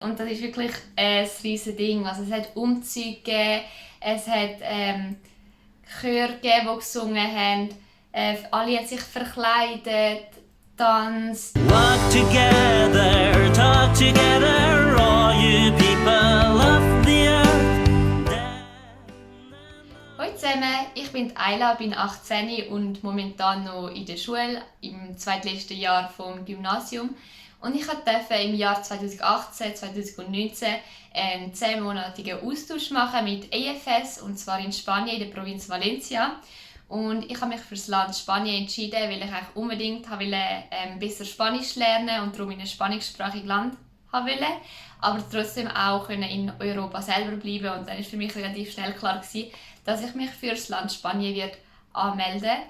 Und das ist wirklich ein riesiges Ding. Also es hat Umzüge gegeben, es hat Chöre gegeben, die gesungen haben. Alle haben sich verkleidet, tanzt. Walk together, talk together, all you people of the earth. Hallo zusammen, ich bin Ayla, bin 18 und momentan noch in der Schule, im zweitletzten Jahr vom Gymnasium. Und ich durfte im Jahr 2018-2019 einen 10-monatigen Austausch machen mit EFS, und zwar in Spanien, in der Provinz Valencia. Und ich habe mich für das Land Spanien entschieden, weil ich eigentlich unbedingt besser Spanisch lernen und darum in einem spanischsprachigen Land wollte, aber trotzdem auch in Europa selber bleiben. Und dann war für mich relativ schnell klar, dass ich mich für das Land Spanien anmelden werde.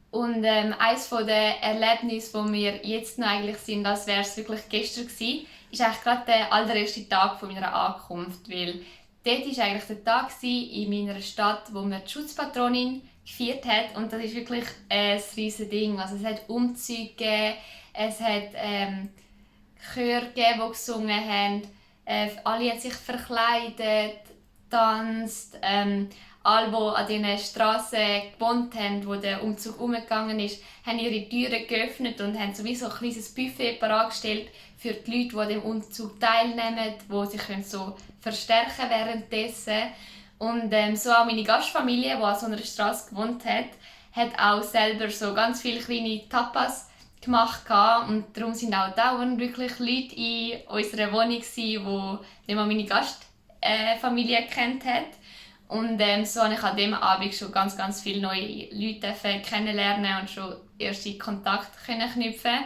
Und eines der Erlebnisse, die wir jetzt noch eigentlich sind, als wäre es wirklich gestern gewesen, ist eigentlich gerade der allererste Tag von meiner Ankunft, weil dort war eigentlich der Tag in meiner Stadt, wo wir die Schutzpatronin gefeiert hat, und das ist wirklich ein riesiges Ding. Also es hat Umzüge gegeben, es hat Chöre gegeben, die gesungen haben, alle haben sich verkleidet, tanzt. Alle, die an diesen Strassen gewohnt haben, wo der Umzug umgegangen ist, haben ihre Türen geöffnet und haben sowieso ein kleines Buffet bereitgestellt für die Leute, die an dem Umzug teilnehmen, die sich so verstärken währenddessen. Und so auch meine Gastfamilie, die an so einer Straße gewohnt hat auch selber so ganz viele kleine Tapas gemacht. Und darum sind auch dauernd wirklich Leute in unserer Wohnung, die nicht mal meine Gastfamilie kennt hat. Und so konnte ich an diesem Abend schon ganz viele neue Leute kennenlernen und schon erste Kontakte knüpfen.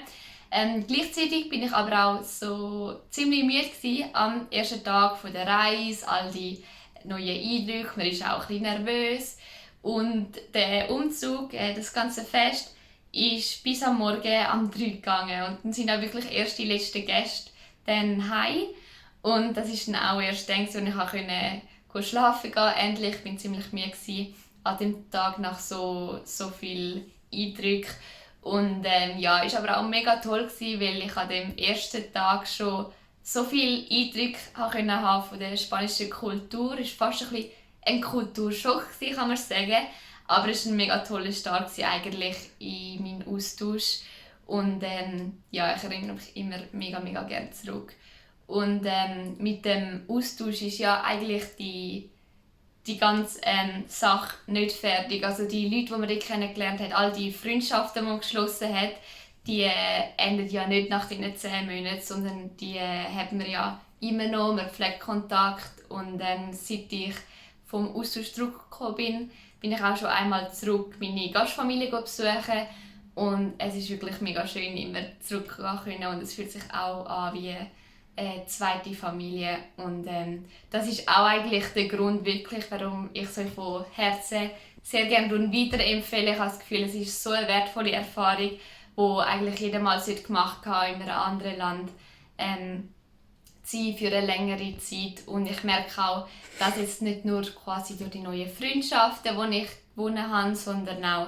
Gleichzeitig bin ich aber auch so ziemlich müde am ersten Tag der Reise, all die neuen Eindrücke, man ist auch ein bisschen nervös. Und der Umzug, das ganze Fest, ist bis am Morgen um 3 gegangen. Und dann sind auch wirklich erst die letzten Gäste dann heim. Und das ist dann auch erst dann, als ich schlafen gehen. Endlich, ich war ziemlich müde an dem Tag nach so viel Eindrücken. Und ja, es war aber auch mega toll, weil ich an dem ersten Tag schon so viele Eindrücke haben von der spanischen Kultur. Es war fast ein Kulturschock, kann man sagen. Aber es war ein mega toller Start eigentlich in meinem Austausch. Und ja, ich erinnere mich immer mega gerne zurück. Und mit dem Austausch ist ja eigentlich die ganze Sache nicht fertig. Also die Leute, die man dort kennengelernt hat, all die Freundschaften, die man geschlossen hat, die enden ja nicht nach diesen 10 Monaten, sondern die hat man ja immer noch, man pflegt Kontakt. Und seit ich vom Austausch zurückgekommen bin ich auch schon einmal zurück meine Gastfamilie besuchen. Und es ist wirklich mega schön, immer zurückzukommen, und es fühlt sich auch an wie eine zweite Familie. Und das ist auch eigentlich der Grund, wirklich, warum ich so von Herzen sehr gerne weiterempfehle. Ich habe das Gefühl, es ist so eine wertvolle Erfahrung, die eigentlich jeder mal gemacht hat in einem anderen Land, für eine längere Zeit. Und ich merke auch, dass jetzt nicht nur quasi durch die neuen Freundschaften, die ich gewonnen habe, sondern auch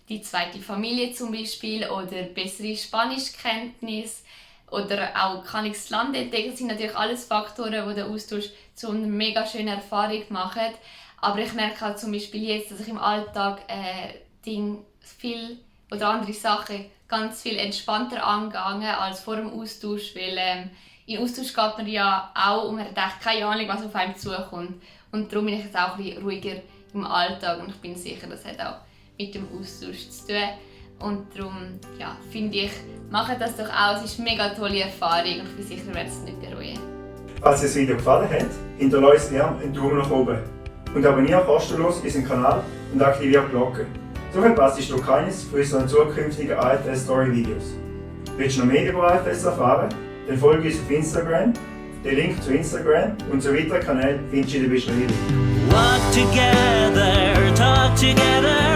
die zweite Familie zum Beispiel oder bessere Spanischkenntnisse oder auch kann ich das Land entdecken, sind natürlich alles Faktoren, die den Austausch zu einer mega schönen Erfahrung machen. Aber ich merke auch zum Beispiel jetzt, dass ich im Alltag viel oder andere Sachen ganz viel entspannter angehe als vor dem Austausch, weil in Austausch geht man ja auch und man hat echt keine Ahnung, was auf einem zukommt. Und darum bin ich jetzt auch ein bisschen ruhiger im Alltag, und ich bin sicher, das hat auch mit dem Austausch zu tun. Und darum finde ich, macht das doch auch. Es ist eine mega tolle Erfahrung und ich bin sicher, ihr werdet es nicht bereuen. Falls dir das Video gefallen hat, hinterlasse gerne einen Daumen nach oben und abonniere kostenlos unseren Kanal und aktiviere die Glocke. So verpasst du keines von unseren zukünftigen AFS-Story-Videos. Willst du noch mehr über AFS erfahren? Dann folge uns auf Instagram. Den Link zu Instagram und zu weiteren Kanälen findest du in der Beschreibung. Walk together, talk together.